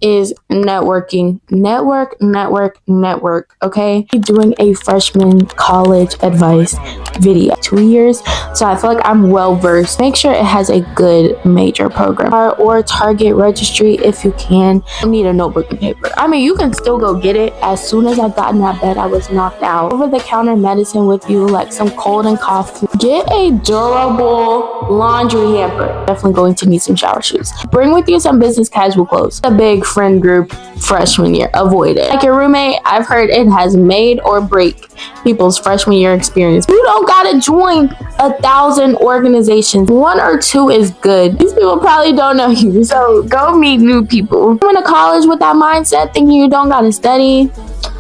is networking. Network, okay? Doing a freshman college advice video. 2 years, so I feel like I'm well versed. Make sure it has a good major program or target registry if you can. You need a notebook and paper. I mean, you can still go get it. As soon as I got in that bed, I was knocked out. Over-the-counter medicine with you, like some cold and cough. Get a durable laundry hamper. Definitely going to need some shower shoes. Bring with you some business casual clothes. A big friend group freshman year. Avoid it. Like your roommate, I've heard it has made or break people's freshman year experience. You don't gotta join 1,000 organizations. 1 or 2 is good. These people probably don't know you, so go meet new people. You went to college with that mindset thinking you don't gotta study,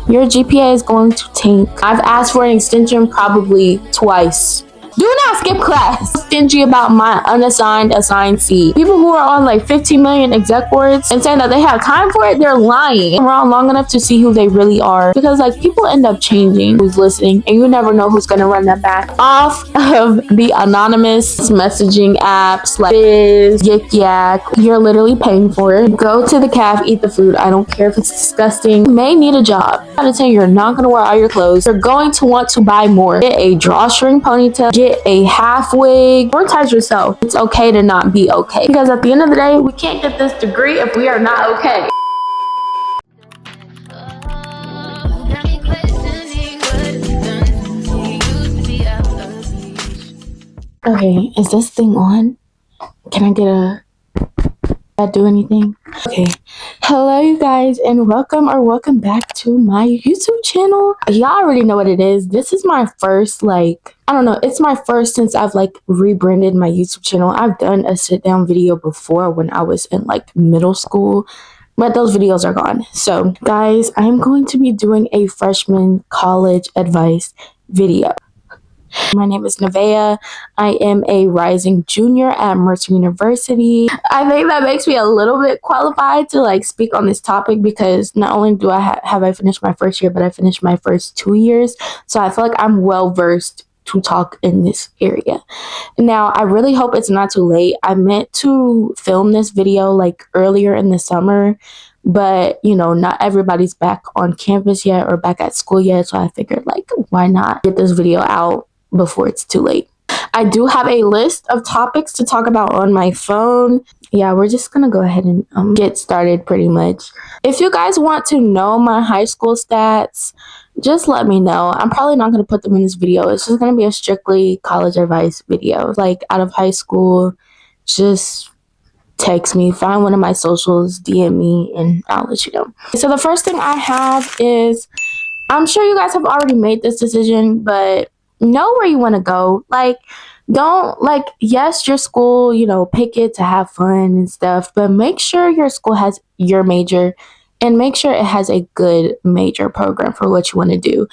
your GPA is going to tank. I've asked for an extension probably twice. Do not skip class. Stingy about my assigned seat. People who are on like 15 million exec boards and saying that they have time for it, they're lying. Around long enough to see who they really are. Because like people end up changing who's listening and you never know who's gonna run that back. Off of the anonymous messaging apps like Biz, Yik Yak. You're literally paying for it. Go to the caf, eat the food. I don't care if it's disgusting. You may need a job. I'm gonna tell you, you're not gonna wear all your clothes. You're going to want to buy more. Get a drawstring ponytail. Get a half wig. Prioritize yourself. It's okay to not be okay. Because at the end of the day, we can't get this degree if we are not okay. Okay, is this thing on? Can I get a... That do anything? Okay. Hello you guys and welcome back to my YouTube channel. Y'all already know what it is. This is my first it's my first since I've rebranded my YouTube channel. I've done a sit down video before when I was in middle school, but those videos are gone. So guys, I'm going to be doing a freshman college advice video. My name is Nevaeh. I am a rising junior at Mercer University. I think that makes me a little bit qualified to speak on this topic because not only do I have I finished my first year, but I finished my first 2 years. So I feel like I'm well versed to talk in this area. Now, I really hope it's not too late. I meant to film this video earlier in the summer, but not everybody's back on campus yet or back at school yet. So I figured why not get this video out before it's too late. I do have a list of topics to talk about on my phone. Yeah, we're just gonna go ahead and get started pretty much. If you guys want to know my high school stats, just let me know. I'm probably not gonna put them in this video. It's just gonna be a strictly college advice video. Out of high school, just text me, find one of my socials, DM me, and I'll let you know. So the first thing I have is, I'm sure you guys have already made this decision, but know where you want to go. Yes, your school, pick it to have fun and stuff, but make sure your school has your major and make sure it has a good major program for what you want to do.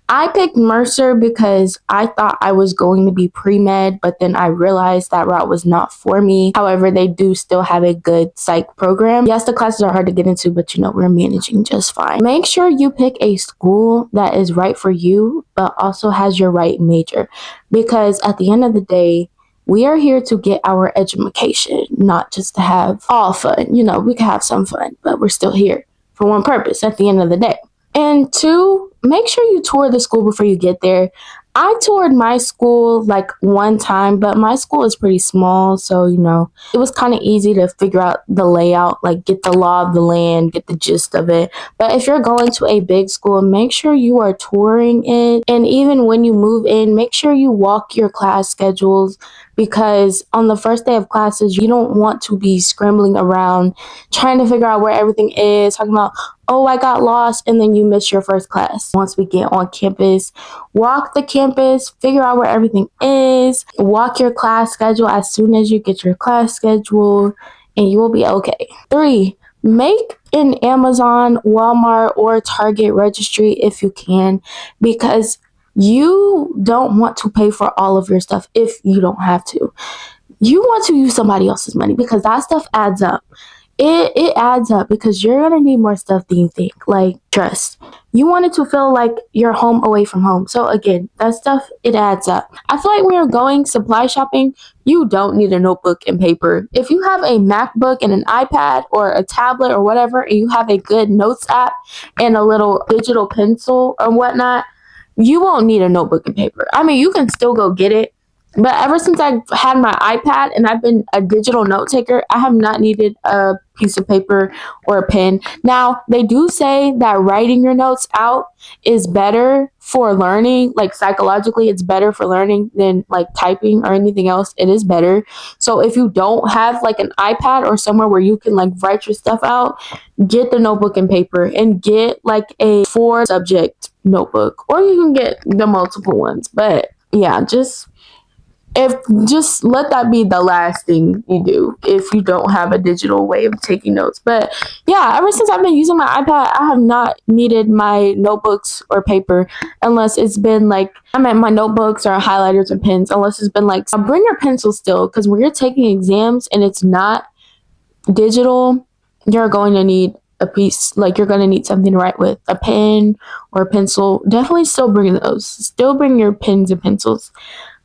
I picked Mercer because I thought I was going to be pre-med, but then I realized that route was not for me. However, they do still have a good psych program. Yes, the classes are hard to get into, but we're managing just fine. Make sure you pick a school that is right for you, but also has your right major. Because at the end of the day, we are here to get our education, not just to have all fun. We can have some fun, but we're still here for one purpose at the end of the day. And 2, make sure you tour the school before you get there. I toured my school one time, but my school is pretty small, so it was kind of easy to figure out the layout, get the law of the land, get the gist of it. But if you're going to a big school, make sure you are touring it, and even when you move in, make sure you walk your class schedules, because on the first day of classes, you don't want to be scrambling around trying to figure out where everything is, talking about, oh, I got lost, and then you miss your first class. Once we get on campus, walk the campus, figure out where everything is, walk your class schedule as soon as you get your class schedule, and you will be okay. 3, make an Amazon, Walmart, or Target registry if you can, because you don't want to pay for all of your stuff if you don't have to. You want to use somebody else's money because that stuff adds up. it adds up because you're gonna need more stuff than you think. Like trust. You want it to feel like you're home away from home. So again, that stuff it adds up. I feel like when you're going supply shopping, you don't need a notebook and paper. If you have a MacBook and an iPad or a tablet or whatever, and you have a good notes app and a little digital pencil or whatnot, you won't need a notebook and paper. I mean, you can still go get it, but ever since I've had my iPad and I've been a digital note taker, I have not needed a piece of paper or a pen. Now, they do say that writing your notes out is better for learning, like psychologically, it's better for learning than like typing or anything else. It is better. So if you don't have like an iPad or somewhere where you can like write your stuff out, get the notebook and paper and get like a 4 subject notebook, or you can get the multiple ones. But yeah, just let that be the last thing you do if you don't have a digital way of taking notes. But yeah, ever since I've been using my iPad, I have not needed my notebooks or paper unless it's been like I'm at my notebooks or highlighters and pens, unless it's been like bring your pencil still, because when you're taking exams and it's not digital, you're going to need a piece, like you're going to need something to write with, a pen or a pencil. Definitely still bring those, still bring your pens and pencils.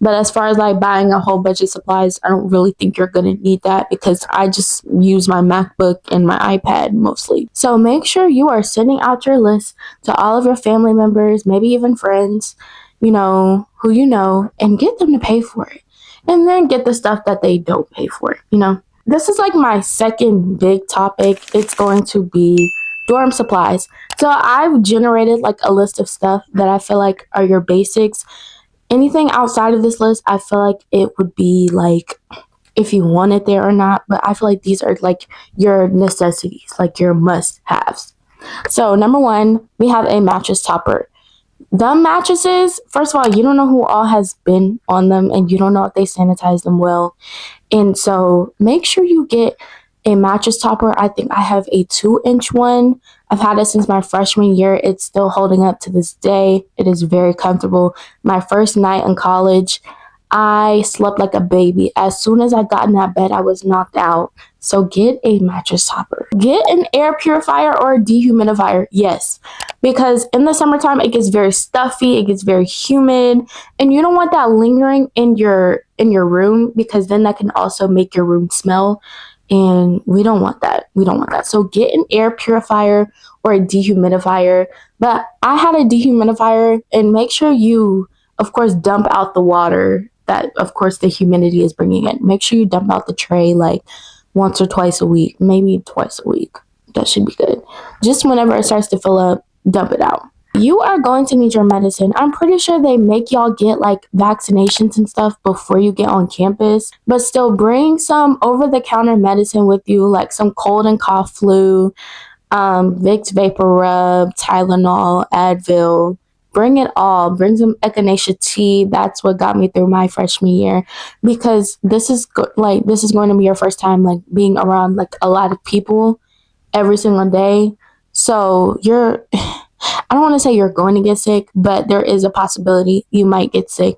But as far as like buying a whole bunch of supplies, I don't really think you're going to need that because I just use my MacBook and my iPad mostly. So make sure you are sending out your list to all of your family members, maybe even friends, who and get them to pay for it. And then get the stuff that they don't pay for. This is like my second big topic. It's going to be dorm supplies. So I've generated like a list of stuff that I feel like are your basics. Anything outside of this list, I feel like it would be like if you want it there or not. But I feel like these are like your necessities, like your must-haves. So number 1, we have a mattress topper. The mattresses, first of all, you don't know who all has been on them and you don't know if they sanitize them well. And so make sure you get a mattress topper. I think I have a 2-inch one. I've had it since my freshman year. It's still holding up to this day. It is very comfortable. My first night in college, I slept like a baby. As soon as I got in that bed, I was knocked out. So get a mattress topper. Get an air purifier or a dehumidifier. Yes, because in the summertime, it gets very stuffy. It gets very humid. And you don't want that lingering in your room, because then that can also make your room smell. And we don't want that. So get an air purifier or a dehumidifier. But I had a dehumidifier, and make sure you, of course, dump out the water that, of course, the humidity is bringing in. Make sure you dump out the tray like once or twice a week, maybe twice a week. That should be good. Just whenever it starts to fill up, dump it out. You are going to need your medicine. I'm pretty sure they make y'all get like vaccinations and stuff before you get on campus, but still bring some over-the-counter medicine with you, like some cold and cough flu, Vicks Vapor Rub, Tylenol, Advil. Bring it all. Bring some echinacea tea. That's what got me through my freshman year, because this is going to be your first time like being around like a lot of people every single day. So I don't want to say you're going to get sick, but there is a possibility you might get sick.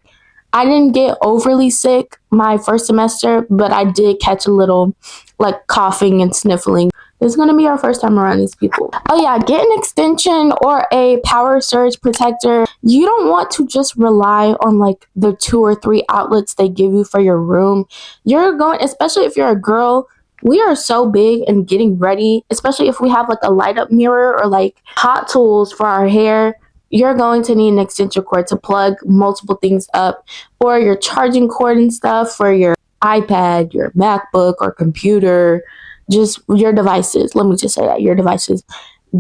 I didn't get overly sick my first semester, but I did catch a little like coughing and sniffling. It's going to be our first time around these people. Oh yeah, get an extension or a power surge protector. You don't want to just rely on like the 2 or 3 outlets they give you for your room. Especially if you're a girl, we are so big in getting ready, especially if we have like a light up mirror or like hot tools for our hair. You're going to need an extension cord to plug multiple things up, or your charging cord and stuff for your iPad, your MacBook or computer, just your devices. Let me just say that, your devices.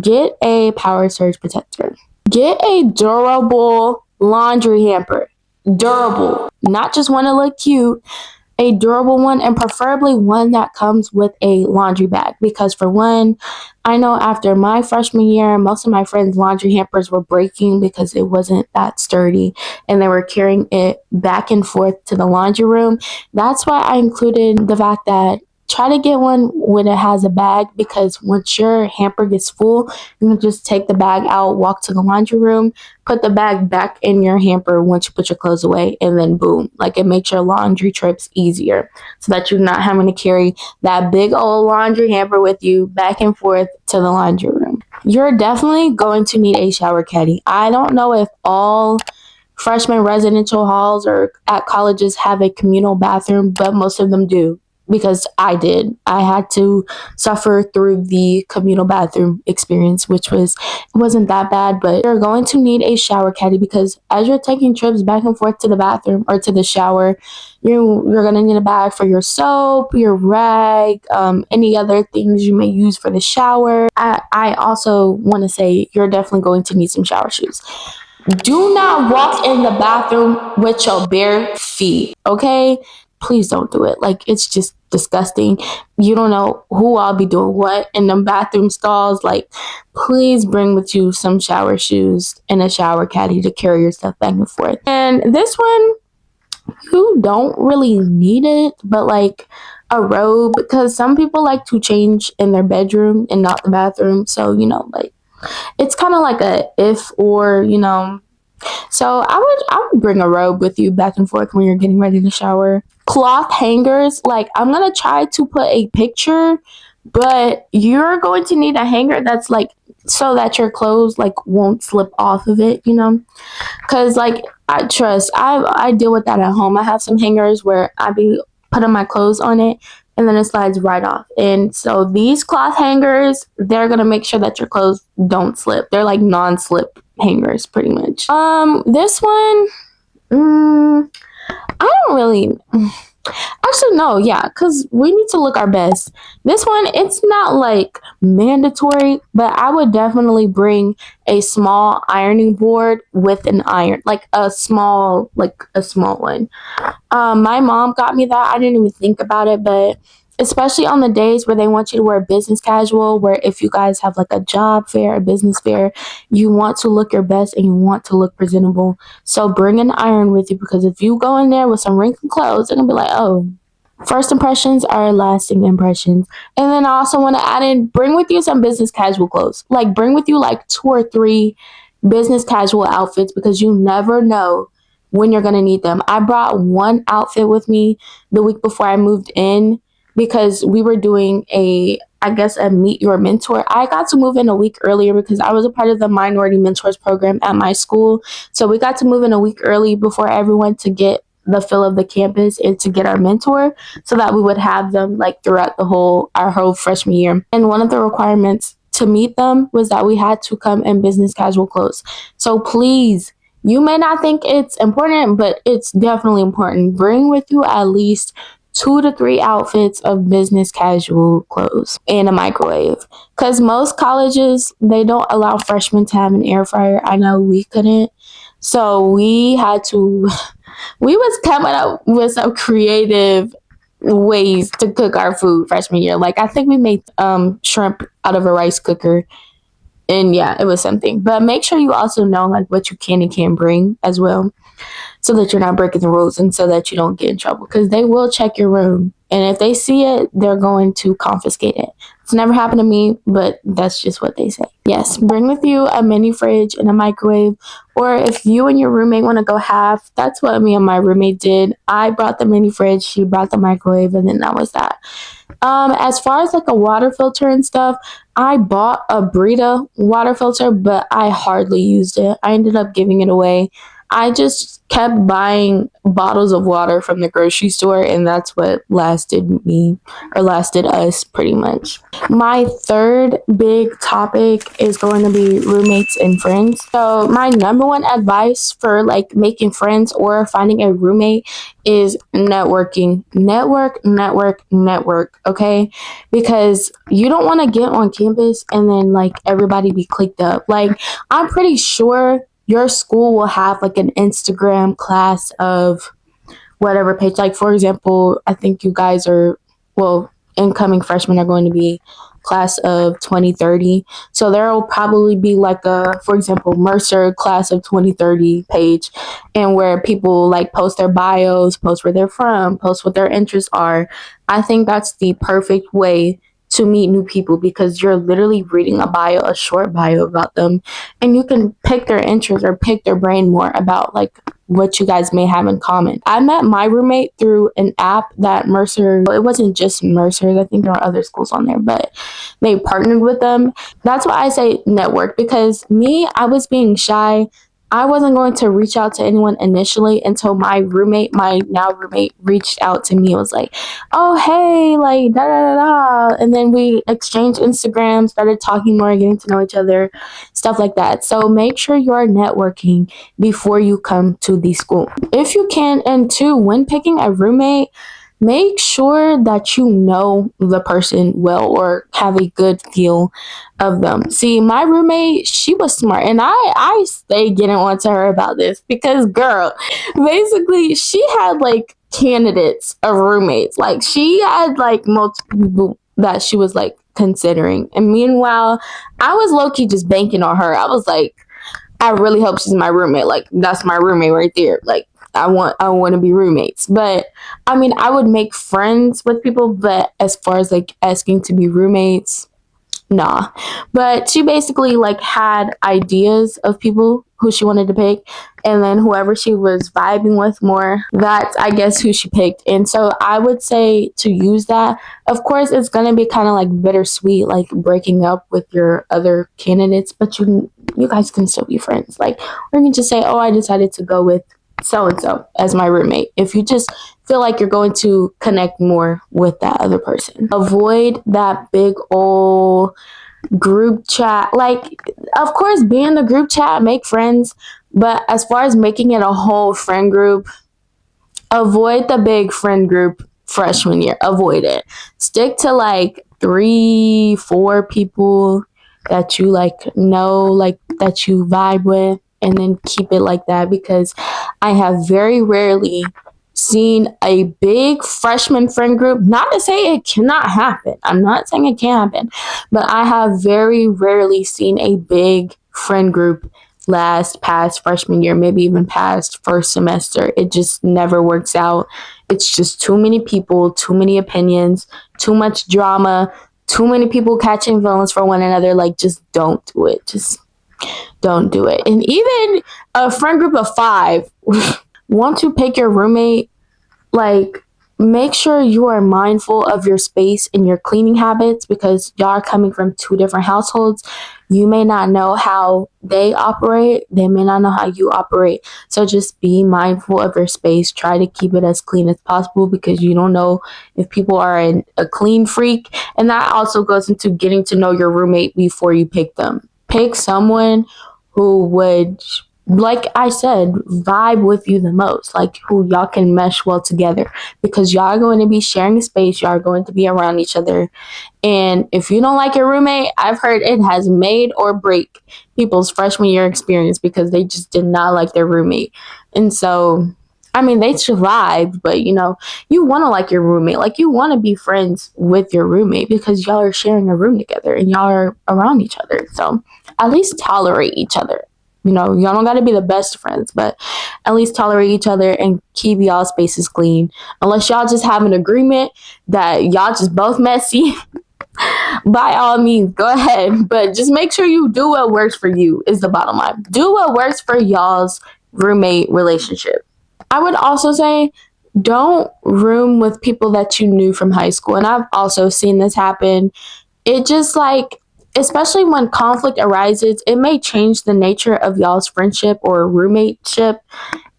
Get a power surge protector. Get a durable laundry hamper. Durable, not just want to look cute. A durable one, and preferably one that comes with a laundry bag, because for one, I know after my freshman year, most of my friends' laundry hampers were breaking because it wasn't that sturdy and they were carrying it back and forth to the laundry room. That's why I included the fact that try to get one when it has a bag, because once your hamper gets full, you can just take the bag out, walk to the laundry room, put the bag back in your hamper once you put your clothes away, and then boom, like it makes your laundry trips easier so that you're not having to carry that big old laundry hamper with you back and forth to the laundry room. You're definitely going to need a shower caddy. I don't know if all freshman residential halls or at colleges have a communal bathroom, but most of them do, because I did. I had to suffer through the communal bathroom experience, which wasn't that bad, but you're going to need a shower caddy, because as you're taking trips back and forth to the bathroom or to the shower, you're going to need a bag for your soap, your rag, any other things you may use for the shower. I also want to say you're definitely going to need some shower shoes. Do not walk in the bathroom with your bare feet, okay? Please don't do it. Like, it's just disgusting. You don't know who I'll be doing what in the bathroom stalls. Like, please bring with you some shower shoes and a shower caddy to carry your stuff back and forth. And this one, you don't really need it, but like a robe, because some people like to change in their bedroom and not the bathroom. So, like, it's kind of like a if or, So I would bring a robe with you back and forth when you're getting ready to shower. Cloth hangers, like, I'm going to try to put a picture, but you're going to need a hanger that's like so that your clothes like won't slip off of it, Cause like I deal with that at home. I have some hangers where I be putting my clothes on it and then it slides right off. And so these cloth hangers, they're gonna make sure that your clothes don't slip. They're like non-slip hangers pretty much. This one, I don't really actually no, yeah, because we need to look our best. This one, it's not like mandatory, but I would definitely bring a small ironing board with an iron, like a small one. My mom got me that. I didn't even think about it, but especially on the days where they want you to wear business casual, where if you guys have like a job fair, a business fair, you want to look your best and you want to look presentable. So bring an iron with you, because if you go in there with some wrinkled clothes, they're gonna be like, oh, first impressions are lasting impressions. And then I also want to add in, bring with you some business casual clothes. Like, bring with you like 2 or 3 business casual outfits, because you never know when you're going to need them. I brought one outfit with me the week before I moved in, because we were doing a meet your mentor. I got to move in a week earlier because I was a part of the minority mentors program at my school. So we got to move in a week early before everyone, to get the feel of the campus and to get our mentor, so that we would have them like throughout our whole freshman year. And one of the requirements to meet them was that we had to come in business casual clothes. So please, you may not think it's important, but it's definitely important. Bring with you at least 2 to 3 outfits of business casual clothes and a microwave, because most colleges, they don't allow freshmen to have an air fryer. I know we couldn't, so we was coming up with some creative ways to cook our food freshman year. Like, I think we made shrimp out of a rice cooker, and yeah, it was something. But make sure you also know like what you can and can't bring as well, so that you're not breaking the rules and so that you don't get in trouble, because they will check your room, and if they see it, they're going to confiscate it. It's never happened to me, but that's just what they say. Yes, bring with you a mini fridge and a microwave, or if you and your roommate want to go half, that's what me and my roommate did. I brought the mini fridge, she brought the microwave, and then that was that. As far as like a water filter and stuff, I bought a Brita water filter, but I hardly used it. I ended up giving it away. I just kept buying bottles of water from the grocery store, and that's what lasted us pretty much. My third big topic is going to be roommates and friends. So my number one advice for like making friends or finding a roommate is networking. Network, okay? Because you don't want to get on campus and then like everybody be clicked up. Like, I'm pretty sure your school will have like an Instagram class of whatever page. Like, for example, I think you guys incoming freshmen are going to be class of 2030. So there will probably be like a, for example, Mercer class of 2030 page, and where people like post their bios, post where they're from, post what their interests are. I think that's the perfect way to meet new people, because you're literally reading a bio, a short bio about them, and you can pick their interests or pick their brain more about like what you guys may have in common. I met my roommate through an app that Mercer, it wasn't just Mercer, I think there are other schools on there, but they partnered with them. That's why I say network, because me, I was being shy. I wasn't going to reach out to anyone initially until my roommate, my now roommate, reached out to me. It was like, oh, hey, like, da da da da. And then we exchanged Instagram, started talking more, getting to know each other, stuff like that. So make sure you are networking before you come to the school, if you can. And two, when picking a roommate, make sure that you know the person well or have a good feel of them. See, my roommate, she was smart, and I stay getting on to her about this, because girl, basically she had like candidates of roommates. Like she had like multiple people that she was like considering. And meanwhile, I was low-key just banking on her. I was like, I really hope she's my roommate. Like that's my roommate right there. Like I want to be roommates. But I mean, I would make friends with people, but as far as like asking to be roommates, nah. But she basically like had ideas of people who she wanted to pick, and then whoever she was vibing with more, that's I guess who she picked. And so I would say to use that. Of course, it's gonna be kind of like bittersweet, like breaking up with your other candidates, but you guys can still be friends. Like, or you can just say, oh, I decided to go with so and so as my roommate, if you just feel like you're going to connect more with that other person. Avoid that big old group chat. Like, of course, be in the group chat, make friends, but as far as making it a whole friend group, avoid the big friend group freshman year. Avoid it. Stick to like 3-4 people that you like know, like that you vibe with, and then keep it like that, because I have very rarely seen a big freshman friend group. Not to say it cannot happen. I'm not saying it can't happen, but I have very rarely seen a big friend group last past freshman year, maybe even past first semester. It just never works out. It's just too many people, too many opinions, too much drama, too many people catching feelings for one another. Like, just don't do it. Just don't do it. And even a friend group of 5, once you pick your roommate, like, make sure you are mindful of your space and your cleaning habits, because y'all are coming from 2 different households. You may not know how they operate. They may not know how you operate. So just be mindful of your space. Try to keep it as clean as possible, because you don't know if people are a clean freak. And that also goes into getting to know your roommate before you pick them. Pick someone who would, like I said, vibe with you the most, like who y'all can mesh well together, because y'all are going to be sharing space, y'all are going to be around each other. And if you don't like your roommate, I've heard it has made or break people's freshman year experience, because they just did not like their roommate. And so, I mean, they survived, but you know, you want to like your roommate. Like, you want to be friends with your roommate, because y'all are sharing a room together and y'all are around each other. So at least tolerate each other. You know, y'all don't got to be the best friends, but at least tolerate each other and keep y'all spaces clean. Unless y'all just have an agreement that y'all just both messy, by all means, go ahead. But just make sure you do what works for you, is the bottom line. Do what works for y'all's roommate relationship. I would also say, don't room with people that you knew from high school. And I've also seen this happen. It just like, especially when conflict arises, it may change the nature of y'all's friendship or roommateship.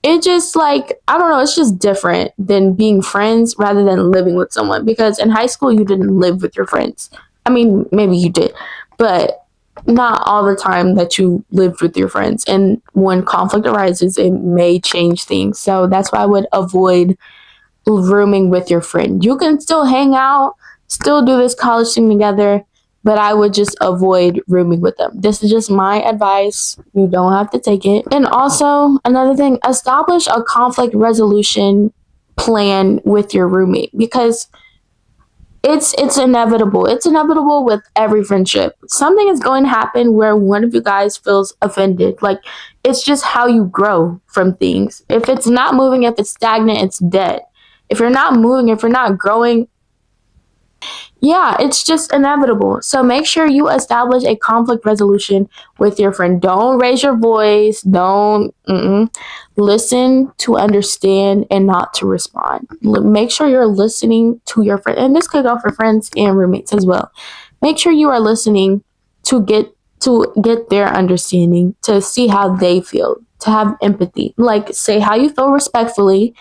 It just like, I don't know, it's just different than being friends rather than living with someone. Because in high school, you didn't live with your friends. I mean, maybe you did, but not all the time that you lived with your friends. And when conflict arises, it may change things. So that's why I would avoid rooming with your friend. You can still hang out, still do this college thing together, but I would just avoid rooming with them. This is just my advice. You don't have to take it. And also, another thing, establish a conflict resolution plan with your roommate, because It's inevitable. It's inevitable with every friendship. Something is going to happen where one of you guys feels offended. Like, it's just how you grow from things. If it's not moving, if it's stagnant, it's dead. If you're not moving, if you're not growing, yeah, it's just inevitable. So make sure you establish a conflict resolution with your friend. Don't raise your voice. Don't listen to understand and not to respond. Make sure you're listening to your friend, and this could go for friends and roommates as well. Make sure you are listening to get their understanding, to see how they feel, to have empathy. Like, say how you feel respectfully,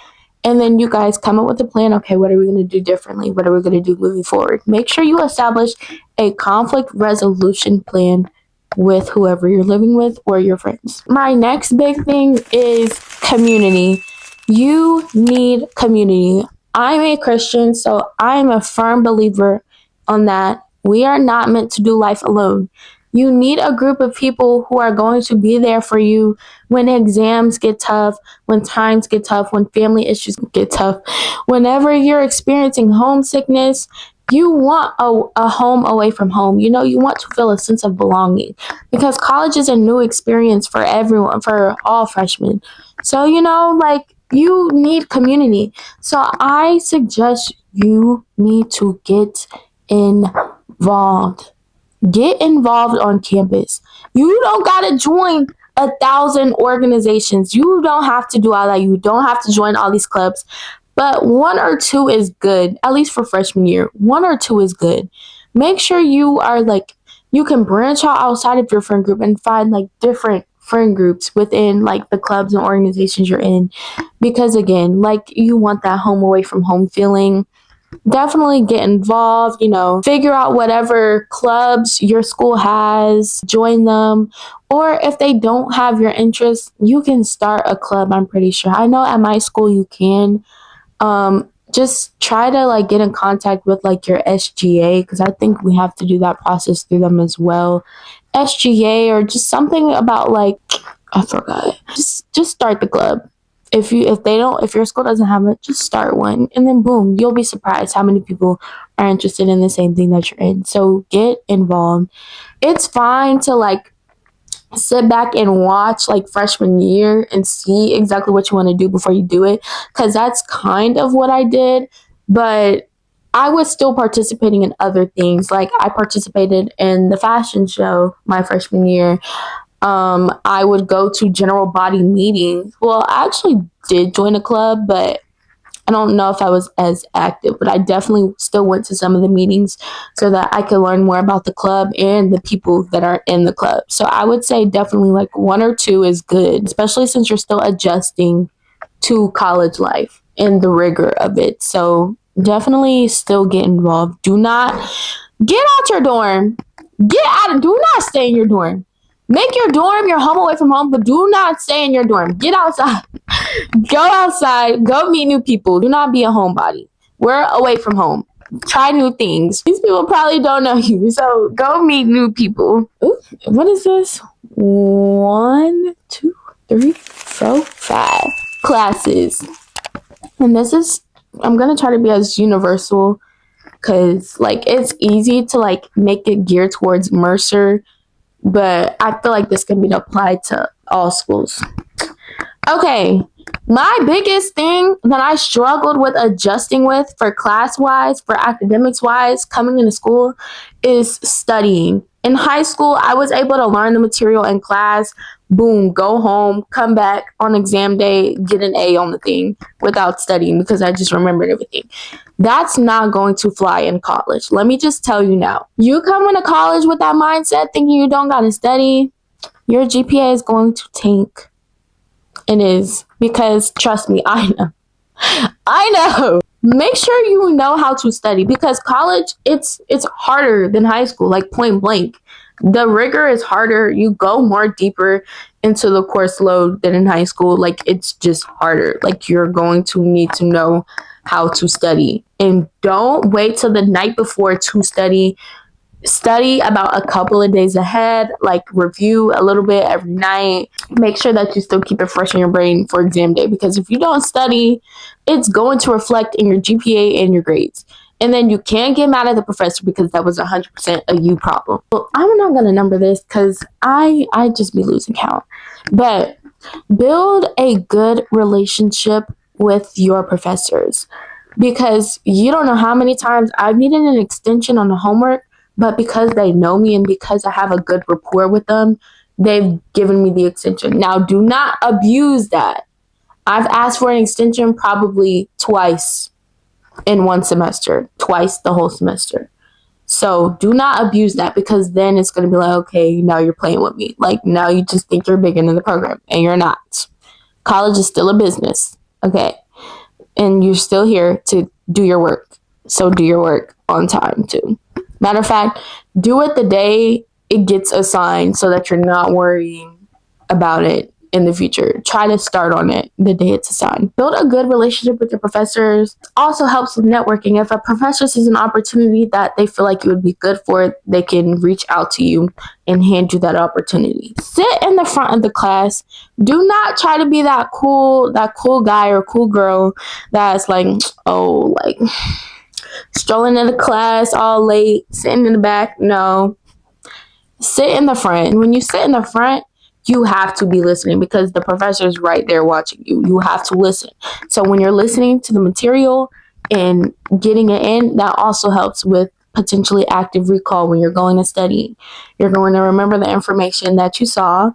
and then you guys come up with a plan. Okay, what are we going to do differently? What are we going to do moving forward? Make sure you establish a conflict resolution plan with whoever you're living with or your friends. My next big thing is community. You need community. I'm a Christian, so I'm a firm believer on that. We are not meant to do life alone. You need a group of people who are going to be there for you when exams get tough, when times get tough, when family issues get tough. Whenever you're experiencing homesickness, you want a home away from home. You know, you want to feel a sense of belonging because college is a new experience for everyone, for all freshmen. So, you know, like, you need community. So I suggest you need to get involved. Get involved on campus. You don't gotta join 1,000 organizations. You don't have to do all that. You don't have to join all these clubs. But one or two is good, at least for freshman year. One or two is good. Make sure you are like, you can branch out outside of your friend group and find like different friend groups within like the clubs and organizations you're in. Because again, like, you want that home away from home feeling. Definitely get involved, figure out whatever clubs your school has, join them. Or if they don't have your interest, you can start a club, I'm pretty sure. I know at my school you can. Just try to like get in contact with like your SGA, because I think we have to do that process through them as well. SGA, or just something about like, I forgot. Just start the club. If your school doesn't have it, just start one, and then boom, you'll be surprised how many people are interested in the same thing that you're in. So get involved. It's fine to like sit back and watch like freshman year and see exactly what you want to do before you do it, because that's kind of what I did. But I was still participating in other things. Like, I participated in the fashion show my freshman year. I would go to general body meetings. Well, I actually did join a club, but I don't know if I was as active, but I definitely still went to some of the meetings so that I could learn more about the club and the people that are in the club. So I would say definitely like one or two is good, especially since you're still adjusting to college life and the rigor of it. So definitely still get involved. Do not get out your dorm. Do not stay in your dorm. Make your dorm your home away from home, but do not stay in your dorm. Get outside. Go outside. Go meet new people. Do not be a homebody. We're away from home. Try new things. These people probably don't know you, so go meet new people. Ooh, what is this? 1, 2, 3, 4, 5 classes. And I'm going to try to be as universal, because like, it's easy to like make it geared towards Mercer, but I feel like this can be applied to all schools. Okay, my biggest thing that I struggled with adjusting with for class-wise, for academics-wise, coming into school, is studying. In high school, I was able to learn the material in class, boom, go home, come back on exam day, get an A on the thing without studying because I just remembered everything. That's not going to fly in college. Let me just tell you now. You come into college with that mindset thinking you don't got to study, your GPA is going to tank. It is, because trust me, I know. Make sure you know how to study, because college, it's harder than high school, like point blank. The rigor is harder. You go more deeper into the course load than in high school. Like, it's just harder. Like, you're going to need to know how to study. And don't wait till the night before to study. Study about a couple of days ahead, like review a little bit every night. Make sure that you still keep it fresh in your brain for exam day, because if you don't study, it's going to reflect in your GPA and your grades. And then you can't get mad at the professor because that was 100% a you problem. Well, I'm not going to number this because I just be losing count. But build a good relationship with your professors, because you don't know how many times I've needed an extension on the homework, but because they know me and because I have a good rapport with them, they've given me the extension. Now, do not abuse that. I've asked for an extension probably twice in one semester, twice the whole semester. So do not abuse that, because then it's going to be like, okay, now you're playing with me. Like, now you just think you're bigger than the program, and you're not. College is still a business, okay? And you're still here to do your work. So do your work on time, too. Matter of fact, do it the day it gets assigned so that you're not worrying about it in the future. Try to start on it the day it's assigned. Build a good relationship with your professors. Also helps with networking. If a professor sees an opportunity that they feel like you would be good for, they can reach out to you and hand you that opportunity. Sit in the front of the class. Do not try to be that cool guy or cool girl that's like, strolling into class all late, sitting in the back. No. Sit in the front. When you sit in the front, you have to be listening because the professor is right there watching you. You have to listen. So when you're listening to the material and getting it in, that also helps with potentially active recall when you're going to study. You're going to remember the information that you saw.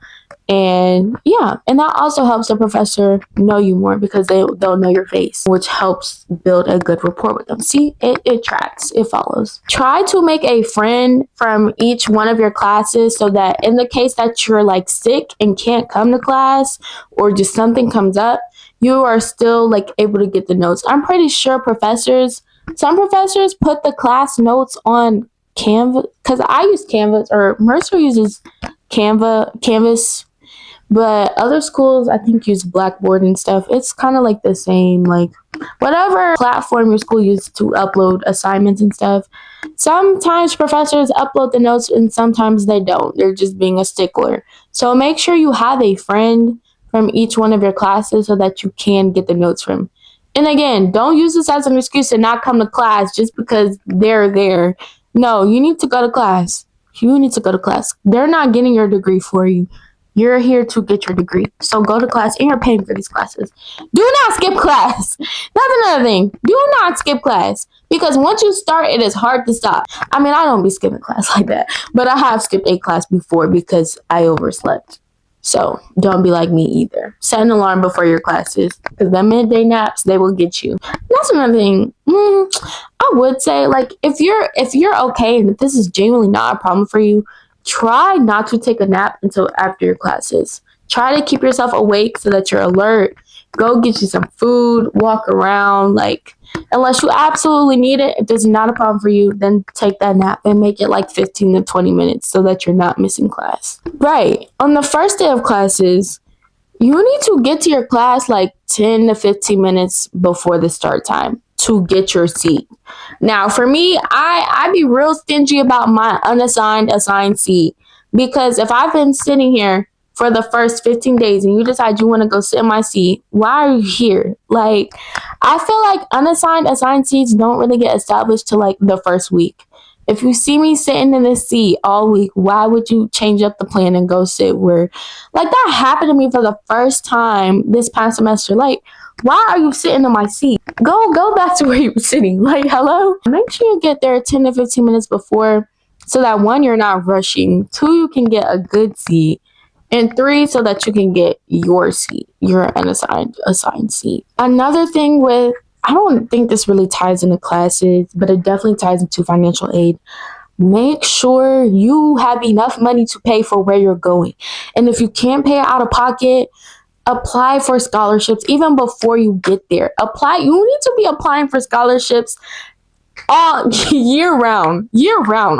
And that also helps the professor know you more because they'll know your face, which helps build a good rapport with them. See, it tracks, it follows. Try to make a friend from each one of your classes so that in the case that you're like sick and can't come to class or just something comes up, you are still like able to get the notes. I'm pretty sure some professors put the class notes on Canvas, because I use Canvas, or Mercer uses Canvas. But other schools, I think, use Blackboard and stuff. It's kind of like the same, like whatever platform your school uses to upload assignments and stuff. Sometimes professors upload the notes and sometimes they don't. They're just being a stickler. So make sure you have a friend from each one of your classes so that you can get the notes from. And again, don't use this as an excuse to not come to class just because they're there. No, you need to go to class. You need to go to class. They're not getting your degree for you. You're here to get your degree. So go to class, and you're paying for these classes. Do not skip class. That's another thing. Do not skip class. Because once you start, it is hard to stop. I mean, I don't be skipping class like that. But I have skipped a class before because I overslept. So don't be like me either. Set an alarm before your classes. Because the midday naps, they will get you. That's another thing. I would say, like, if you're okay and if this is genuinely not a problem for you, try not to take a nap until after your classes. Try to keep yourself awake so that you're alert. Go get you some food, walk around, like, unless you absolutely need it. If this is not a problem for you, then take that nap and make it like 15 to 20 minutes so that you're not missing class. Right. On the first day of classes, you need to get to your class like 10 to 15 minutes before the start time to get your seat. Now, for me, I be real stingy about my assigned seat, because if I've been sitting here for the first 15 days and you decide you want to go sit in my seat, why are you here? Like, I feel like assigned seats don't really get established till like the first week. If you see me sitting in this seat all week, why would you change up the plan and go sit where, like, that happened to me for the first time this past semester. Like, why are you sitting in my seat? Go back to where you were sitting. Like, hello? Make sure you get there 10 to 15 minutes before so that 1, you're not rushing. 2, you can get a good seat. And 3, so that you can get your seat, your assigned seat. Another thing with, I don't think this really ties into classes, but it definitely ties into financial aid. Make sure you have enough money to pay for where you're going. And if you can't pay out of pocket, apply for scholarships even before you get there. You need to be applying for scholarships all year round,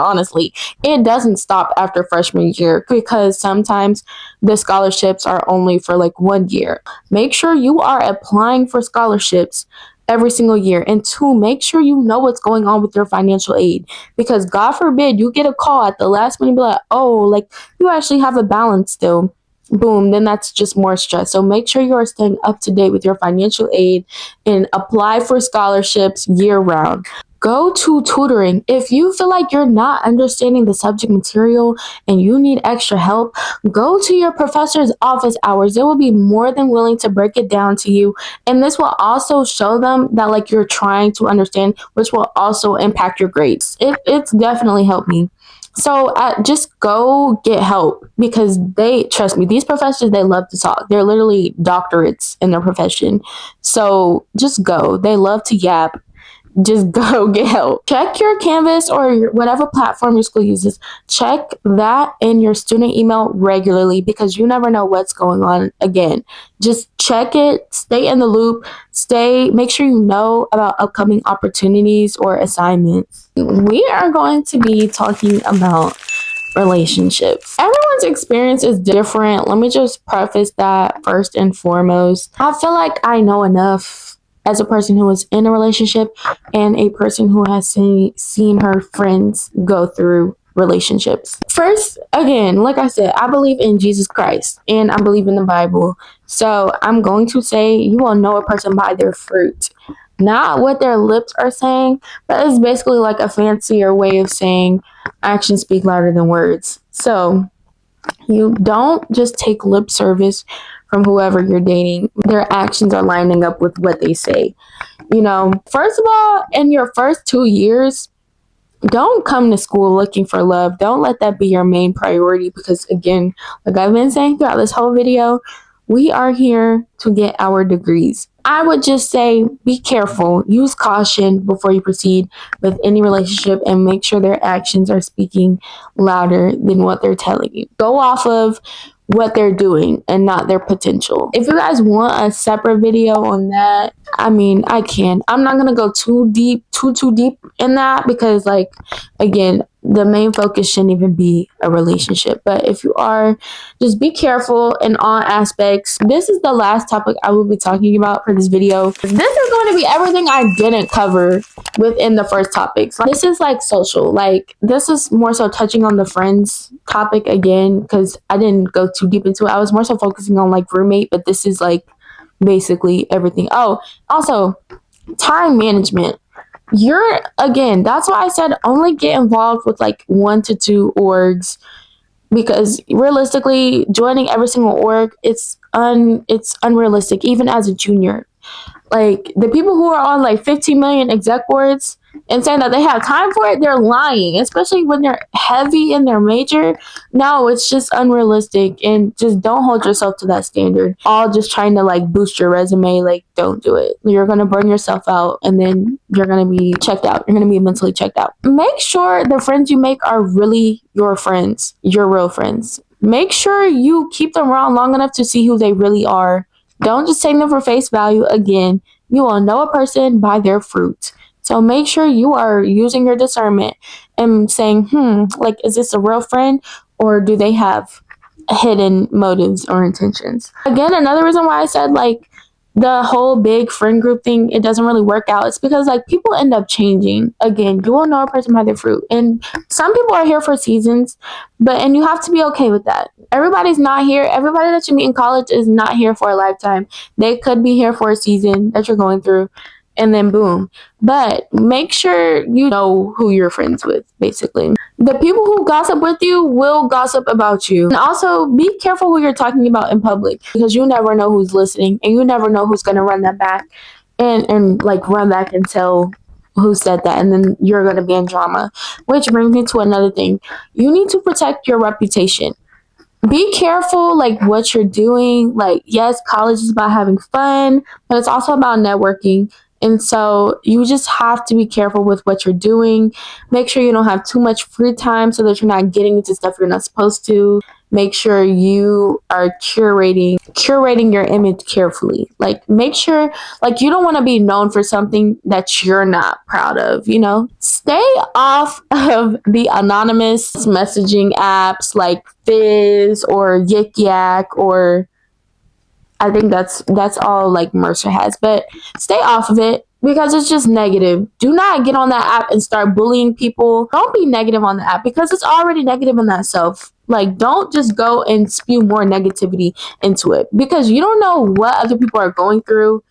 honestly. It doesn't stop after freshman year because sometimes the scholarships are only for like 1 year. Make sure you are applying for scholarships every single year. And 2, make sure you know what's going on with your financial aid, because God forbid you get a call at the last minute and be like, oh, like, you actually have a balance still. Boom, then that's just more stress. So make sure you are staying up to date with your financial aid and apply for scholarships year round. go to tutoring. If you feel like you're not understanding the subject material and you need extra help, go to your professor's office hours. They will be more than willing to break it down to you. And this will also show them that like you're trying to understand, which will also impact your grades. It's definitely helped me. So just go get help because trust me, these professors, they love to talk. They're literally doctorates in their profession. So just go. They love to yap. Just go get help. Check your Canvas or whatever platform your school uses. Check that in your student email regularly because you never know what's going on. Again, just check it, stay in the loop, make sure you know about upcoming opportunities or assignments. We are going to be talking about relationships. Everyone's experience is different. Let me just preface that first and foremost. I feel like I know enough as a person who is in a relationship and a person who has seen her friends go through relationships. First, again, like I said, I believe in Jesus Christ and I believe in the Bible. So I'm going to say you will know a person by their fruit. Not what their lips are saying, but it's basically like a fancier way of saying actions speak louder than words. So you don't just take lip service from whoever you're dating. Their actions are lining up with what they say. First of all, in your first 2 years, don't come to school looking for love. Don't let that be your main priority because, again, like I've been saying throughout this whole video, we are here to get our degrees. I would just say be careful. Use caution before you proceed with any relationship and make sure their actions are speaking louder than what they're telling you. Go off of what they're doing and not their potential. If you guys want a separate video on that, I can. I'm not going to go too deep in that because again, the main focus shouldn't even be a relationship. But if you are, just be careful in all aspects. This is the last topic I will be talking about for this video. This is going to be everything I didn't cover within the first topics. This is social. This is more so touching on the friends topic again because I didn't go too deep into it. I was more so focusing on roommate, but this is basically everything. Oh, also time management. That's why I said only get involved with 1 to 2 orgs because realistically joining every single org, it's unrealistic even as a junior. The people who are on 15 million exec boards and saying that they have time for it, they're lying, especially when they're heavy in their major. No, it's just unrealistic and just don't hold yourself to that standard. All just trying to boost your resume. Don't do it. You're going to burn yourself out and then you're going to be checked out. You're going to be mentally checked out. Make sure the friends you make are really your friends, your real friends. Make sure you keep them around long enough to see who they really are. Don't just take them for face value. Again, you will know a person by their fruit. So make sure you are using your discernment and saying, is this a real friend or do they have hidden motives or intentions? Again, another reason why I said the whole big friend group thing, it doesn't really work out. It's because people end up changing. Again, you will know a person by their fruit. And some people are here for seasons, and you have to be okay with that. Everybody's not here. Everybody that you meet in college is not here for a lifetime. They could be here for a season that you're going through and then boom. But make sure you know who you're friends with, basically. The people who gossip with you will gossip about you. And also be careful who you're talking about in public because you never know who's listening and you never know who's going to run that back and run back and tell who said that, and then you're going to be in drama. Which brings me to another thing. You need to protect your reputation. Be careful what you're doing. Yes, college is about having fun, but it's also about networking. And so you just have to be careful with what you're doing. Make sure you don't have too much free time so that you're not getting into stuff you're not supposed to. Make sure you are curating your image carefully. Make sure you don't want to be known for something that you're not proud of, Stay off of the anonymous messaging apps like Fizz or Yik Yak, or I think that's all Mercer has, but stay off of it because it's just negative. Do not get on that app and start bullying people. Don't be negative on the app because it's already negative in that self. Don't just go and spew more negativity into it because you don't know what other people are going through.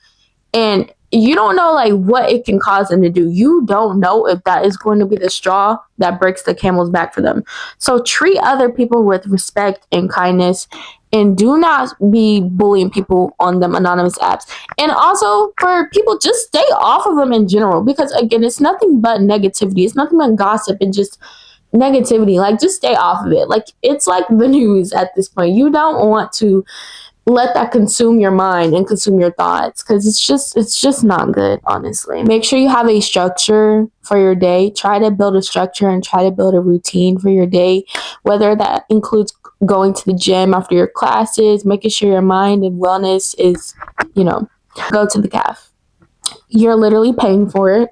And you don't know like what it can cause them to do. You don't know if that is going to be the straw that breaks the camel's back for them. So treat other people with respect and kindness, and do not be bullying people on them anonymous apps. And also for people, just stay off of them in general, because again, it's nothing but negativity. It's nothing but gossip and just negativity. Like, just stay off of it. Like, it's like the news at this point. You don't want to let that consume your mind and consume your thoughts, because it's just not good, honestly. Make sure you have a structure for your day. Try to build a structure and try to build a routine for your day, whether that includes going to the gym after your classes, making sure your mind and wellness is, go to the caf. You're literally paying for it.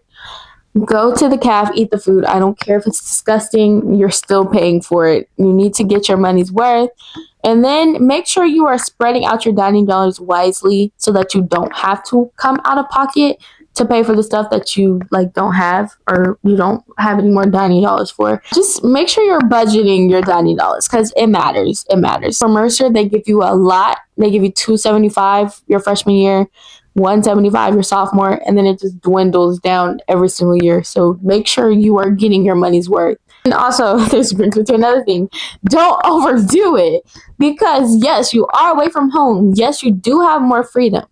Go to the caf, eat the food. I don't care if it's disgusting, you're still paying for it. You need to get your money's worth. And then make sure you are spreading out your dining dollars wisely, so that you don't have to come out of pocket to pay for the stuff that you don't have, or you don't have any more dining dollars for. Just make sure you're budgeting your dining dollars, because it matters. It matters. For Mercer, they give you a lot. They give you $275 your freshman year, $175 your sophomore, and then it just dwindles down every single year. So make sure you are getting your money's worth. And also, this brings me to another thing. Don't overdo it, because yes, you are away from home. Yes, you do have more freedom.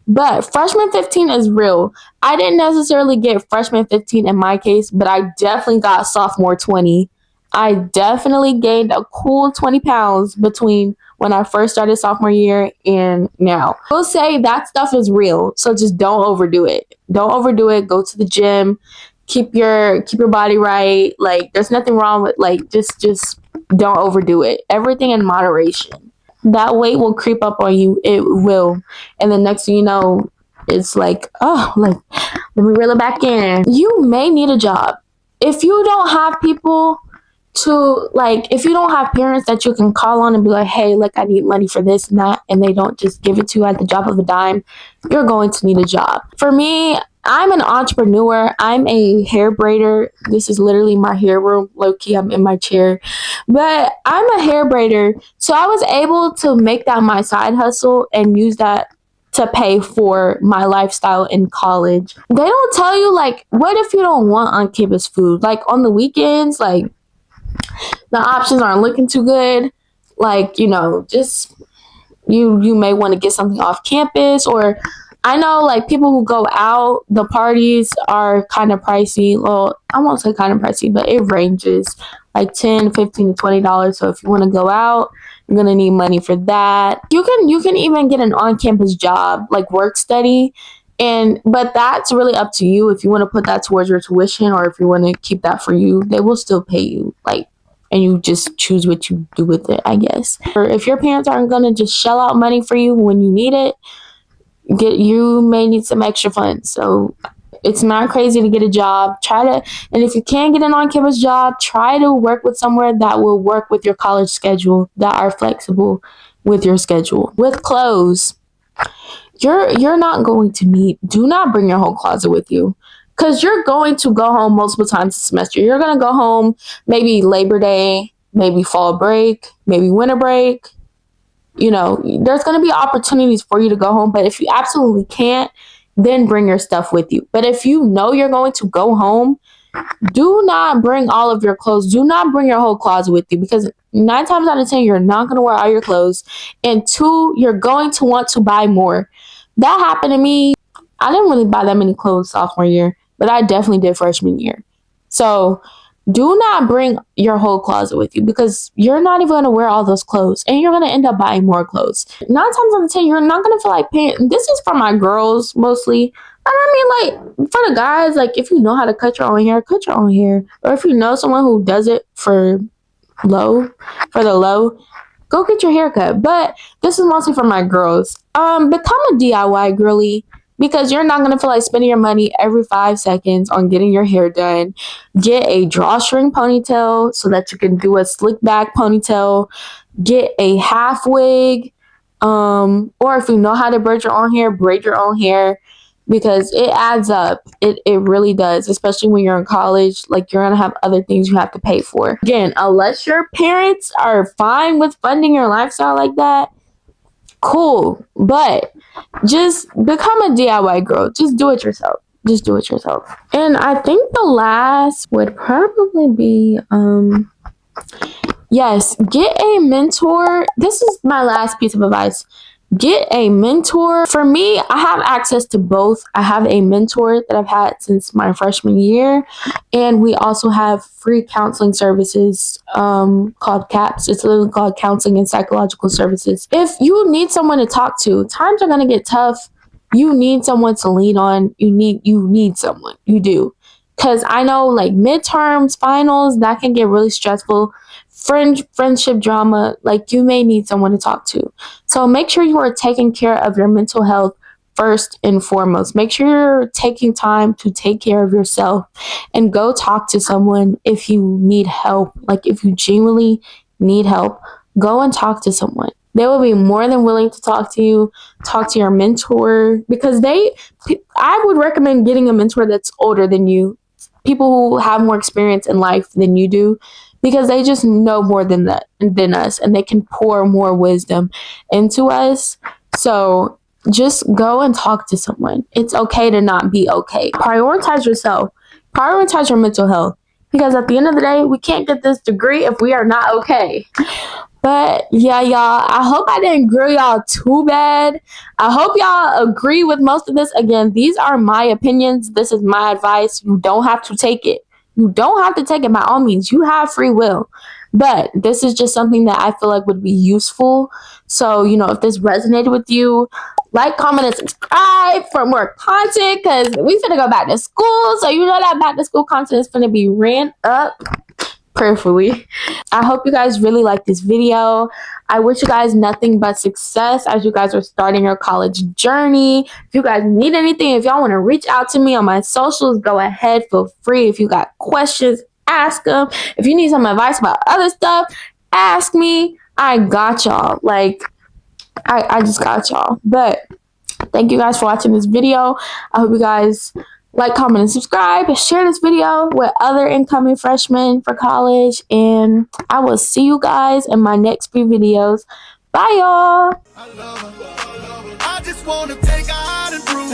But freshman 15 is real. I didn't necessarily get freshman 15 in my case, but I definitely got sophomore 20. I definitely gained a cool 20 pounds between when I first started sophomore year and now. I will say that stuff is real, so just don't overdo it. Don't overdo it. Go to the gym. Keep your body right. Like, there's nothing wrong with just don't overdo it. Everything in moderation. That weight will creep up on you. It will. And the next thing you know, it's like, oh, like, let me reel it back in. You may need a job. If you don't have people if you don't have parents that you can call on and be like, hey, look, I need money for this and that, and they don't just give it to you at the drop of a dime, you're going to need a job. For me, I'm an entrepreneur. I'm a hair braider. This is literally my hair room. Low key, I'm in my chair. But I'm a hair braider. So I was able to make that my side hustle and use that to pay for my lifestyle in college. They don't tell you, what if you don't want on-campus food? On the weekends, the options aren't looking too good. Just you may want to get something off campus, or I know people who go out, the parties are kind of pricey. Well, I won't say kind of pricey, but it ranges $10, $15 to $20. So if you want to go out, you're gonna need money for that. You can even get an on-campus job, work study. But that's really up to you if you want to put that towards your tuition, or if you want to keep that for you. They will still pay you, and you just choose what you do with it, I guess. Or if your parents aren't gonna just shell out money for you when you need it, you may need some extra funds. So it's not crazy to get a job. And if you can't get an on-campus job, try to work with somewhere that will work with your college schedule, that are flexible with your schedule. With clothes, you're not going to need, do not bring your whole closet with you, because you're going to go home multiple times a semester. You're going to go home maybe Labor Day, maybe fall break, maybe winter break. There's going to be opportunities for you to go home, but if you absolutely can't, then bring your stuff with you. But if you know you're going to go home, do not bring all of your clothes. Do not bring your whole closet with you, because 9 times out of 10, you're not going to wear all your clothes. And 2, you're going to want to buy more. That happened to me. I didn't really buy that many clothes sophomore year, but I definitely did freshman year. So do not bring your whole closet with you, because you're not even going to wear all those clothes, and you're going to end up buying more clothes. 9 times out of 10, you're not going to feel like paying. This is for my girls mostly. For the guys, if you know how to cut your own hair, cut your own hair. Or if you know someone who does it for the low, go get your hair cut. But this is mostly for my girls. Become a DIY girly, because you're not going to feel like spending your money every 5 seconds on getting your hair done. Get a drawstring ponytail so that you can do a slick back ponytail. Get a half wig. Or if you know how to braid your own hair, because it adds up. It really does, especially when you're in college. You're going to have other things you have to pay for. Again, unless your parents are fine with funding your lifestyle like that, cool, but just become a DIY girl. Just do it yourself. Just do it yourself. And I think the last would probably be yes, get a mentor. This is my last piece of advice. Get a mentor. For me, I have access to both. I have a mentor that I've had since my freshman year, and we also have free counseling services called CAPS. It's literally called Counseling and Psychological Services. If you need someone to talk to, times are going to get tough. You need someone to lean on. You need someone. You do. Because I know, like, midterms, finals, that can get really stressful. Friendship drama, like, you may need someone to talk to. So make sure you are taking care of your mental health first and foremost. Make sure you're taking time to take care of yourself and go talk to someone if you need help. Like, if you genuinely need help, go and talk to someone. They will be more than willing to talk to you, talk to your mentor, because I would recommend getting a mentor that's older than you, people who have more experience in life than you do, because they just know more than us, and they can pour more wisdom into us. So just go and talk to someone. It's okay to not be okay. Prioritize yourself. Prioritize your mental health, because at the end of the day, we can't get this degree if we are not okay. But yeah, y'all, I hope I didn't grill y'all too bad. I hope y'all agree with most of this. Again, these are my opinions. This is my advice. You don't have to take it. You don't have to take it by all means. You have free will. But this is just something that I feel like would be useful. So, if this resonated with you, like, comment, and subscribe for more content, because we finna go back to school. So that back to school content is finna be ran up prayerfully. I hope you guys really like this video. I wish you guys nothing but success as you guys are starting your college journey. If you guys need anything, if y'all want to reach out to me on my socials, go ahead, feel free. If you got questions, ask them. If you need some advice about other stuff, ask me. I got y'all. Like, I just got y'all. But thank you guys for watching this video. I hope you guys like, comment, and subscribe. Share this video with other incoming freshmen for college. And I will see you guys in my next few videos. Bye, y'all. I just want to take out and prove